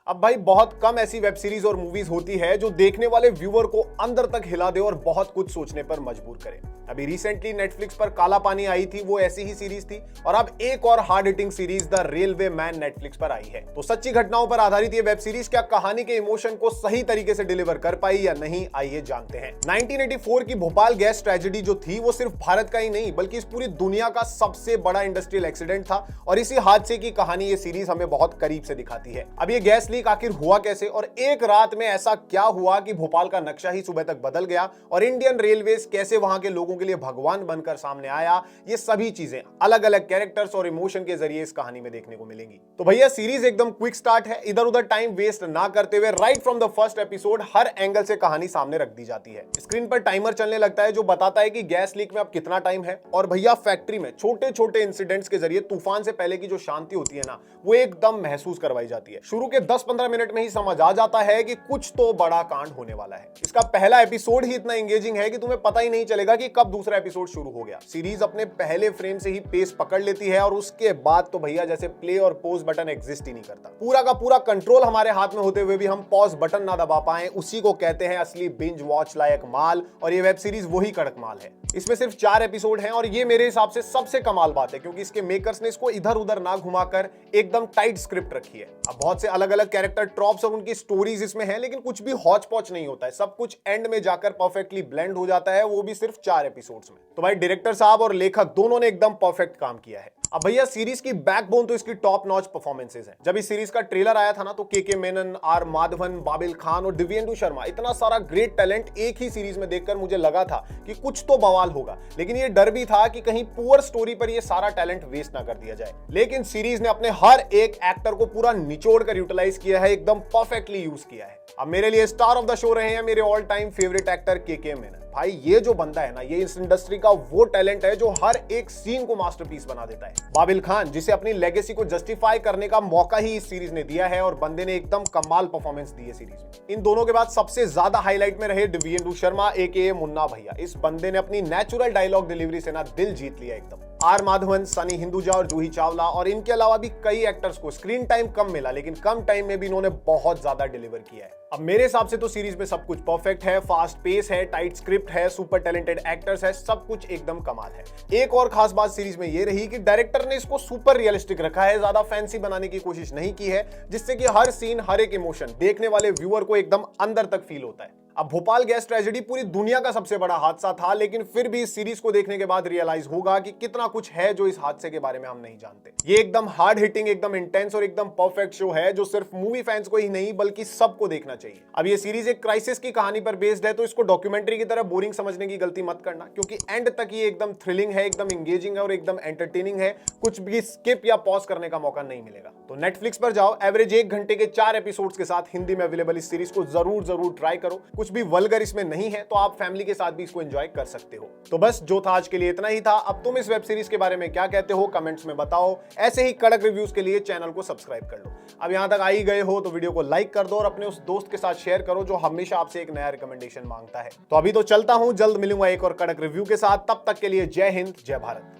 अब भाई बहुत कम ऐसी वेब सीरीज और मूवीज होती है जो देखने वाले व्यूअर को अंदर तक हिला दे और बहुत कुछ सोचने पर मजबूर करे। अभी रिसेंटली नेटफ्लिक्स पर काला पानी आई थी, वो ऐसी ही सीरीज थी। और अब एक और hard hitting series the railway man Netflix पर आई है। तो सच्ची घटनाओं पर आधारित ये वेब सीरीज क्या कहानी के इमोशन को सही तरीके से डिलीवर कर पाई या नहीं, आइए जानते हैं। 1984 की भोपाल गैस ट्रेजेडी जो थी वो सिर्फ भारत का ही नहीं बल्कि इस पूरी दुनिया का सबसे बड़ा इंडस्ट्रियल एक्सीडेंट था और इसी हादसे की कहानी ये सीरीज हमें बहुत करीब से दिखाती है। अब ये गैस लीक आखिर हुआ कैसे और एक रात में ऐसा क्या हुआ कि भोपाल का नक्शा ही सुबह तक बदल गया और इंडियन रेलवेज कैसे वहां के लोगों के लिए भगवान बनकर सामने आया, ये सभी चीजें अलग अलग कैरेक्टर्स और इमोशन के जरिए इस कहानी में देखने को मिलेंगी। तो भैया सीरीज एकदम क्विक स्टार्ट है, इधर उधर टाइम वेस्ट ना करते हुए right from the first episode her angle से कहानी सामने रख दी जाती है। स्क्रीन पर टाइमर चलने लगता है जो बताता है कि गैस लीक में अब कितना टाइम है। और भैया फैक्ट्री में छोटे छोटे इंसिडेंट्स के जरिए तूफान से पहले की जो शांति होती है ना, वो एकदम महसूस करवाई जाती है। शुरू के 10-15 मिनट में ही समझ आ जाता है कि कुछ तो बड़ा कांड होने वाला है। इसका पहला एपिसोड ही इतना एंगेजिंग है कि तुम्हें पता ही नहीं चलेगा कि कब दूसरा एपिसोड शुरू हो गया। सीरीज अपने पहले फ्रेम से ही पेस पकड़ लेती है और उसके बाद तो भैया जैसे प्ले और पॉज बटन एग्जिस्ट ही नहीं करता। पूरा का पूरा कंट्रोल हमारे हाथ में होते हुए भी हम पॉज बटन ना दबा पाए, उसी को कहते हैं असली बिंज वॉच लायक माल। और ये वेब सीरीज वही कड़क माल है। इसमें सिर्फ 4 एपिसोड हैं और ये मेरे हिसाब से सबसे कमाल बात है क्योंकि इसके मेकर्स ने इसको इधर उधर ना घुमाकर एकदम टाइट स्क्रिप्ट रखी है। अब बहुत से अलग अलग कैरेक्टर ट्रॉप्स और उनकी स्टोरीज इसमें हैं, लेकिन कुछ भी हौच पौच नहीं होता है। सब कुछ एंड में जाकर परफेक्टली ब्लेंड हो जाता है, वो भी सिर्फ 4 एपिसोड्स में। तो भाई डायरेक्टर साहब और लेखक दोनों ने एकदम परफेक्ट काम किया है। अब भैया सीरीज की बैकबोन तो इसकी टॉप नॉच परफॉर्मेंसेस हैं। जब इस सीरीज का ट्रेलर आया था ना तो के मेनन, आर माधवन, बाबिल खान और दिव्येंदु शर्मा, इतना सारा ग्रेट टैलेंट एक ही सीरीज में देखकर मुझे लगा था कि कुछ तो बवाल होगा। लेकिन ये डर भी था कि कहीं पुअर स्टोरी पर ये सारा टैलेंट वेस्ट ना कर दिया जाए। लेकिन सीरीज ने अपने हर एक एक्टर को पूरा निचोड़ कर यूटिलाइज किया है, एकदम परफेक्टली यूज किया है। अब मेरे लिए स्टार ऑफ द शो रहे हैं मेरे ऑल टाइम फेवरेट एक्टर के मेनन। भाई ये जो बंदा है ना, ये इस इंडस्ट्री का वो टैलेंट है जो हर एक सीन को मास्टरपीस बना देता है। बाबिल खान जिसे अपनी लेगेसी को जस्टिफाई करने का मौका ही इस सीरीज ने दिया है और बंदे ने एकदम कमाल परफॉर्मेंस दी है सीरीज में। इन दोनों के बाद सबसे ज्यादा हाईलाइट में रहे दिव्येंदु शर्मा एके मुन्ना भैया। इस बंदे ने अपनी नेचुरल डायलॉग डिलीवरी से ना दिल जीत लिया एकदम। आर माधवन, सनी हिंदुजा और जूही चावला और इनके अलावा भी कई एक्टर्स को स्क्रीन टाइम कम मिला, लेकिन कम टाइम में भी इन्होंने बहुत ज्यादा डिलीवर किया है। अब मेरे हिसाब से तो सीरीज में सब कुछ परफेक्ट है, फास्ट पेस है, टाइट स्क्रिप्ट है, सुपर टैलेंटेड एक्टर्स है, सब कुछ एकदम कमाल है। एक और खास बात सीरीज में ये रही कि डायरेक्टर ने इसको सुपर रियलिस्टिक रखा है, ज्यादा फैंसी बनाने की कोशिश नहीं की है, जिससे कि हर सीन, हर एक इमोशन देखने वाले व्यूअर को एकदम अंदर तक फील होता है। अब भोपाल गैस ट्रेजेडी पूरी दुनिया का सबसे बड़ा हादसा था, लेकिन फिर भी इस सीरीज को देखने के बाद रियलाइज होगा कि कितना कुछ है जो इस हादसे के बारे में हम नहीं जानते। ये एकदम हार्ड हिटिंग, एकदम इंटेंस और एकदम परफेक्ट शो है जो सिर्फ मूवी फैंस को ही नहीं बल्कि सबको देखना चाहिए। अब ये सीरीज एक क्राइसिस की कहानी पर बेस्ड है, तो इसको डॉक्यूमेंट्री की तरह बोरिंग समझने की गलती मत करना, क्योंकि एंड तक ये एकदम थ्रिलिंग है, एकदम एंगेजिंग है और एकदम एंटरटेनिंग है। कुछ भी स्किप या पॉज करने का मौका नहीं मिलेगा। तो नेटफ्लिक्स पर जाओ, एवरेज 1 घंटे के 4 एपिसोड्स के साथ हिंदी में अवेलेबल इस सीरीज को जरूर ट्राई करो। कुछ भी वल्गर इसमें नहीं है, तो आप फैमिली के साथ भी इसको एंजॉय कर सकते हो। तो बस जो था आज के लिए इतना ही था। अब तुम इस वेब सीरीज के बारे में क्या कहते हो कमेंट्स में बताओ। ऐसे ही कड़क रिव्यूज के लिए चैनल को सब्सक्राइब कर लो। अब यहां तक आ ही गए हो तो वीडियो को लाइक कर दो और अपने उस दोस्त के साथ शेयर करो जो हमेशा आपसे एक नया रिकमेंडेशन मांगता है। तो अभी तो चलता हूं, जल्द मिलूंगा एक और कड़क रिव्यू के साथ। तब तक के लिए जय हिंद, जय भारत।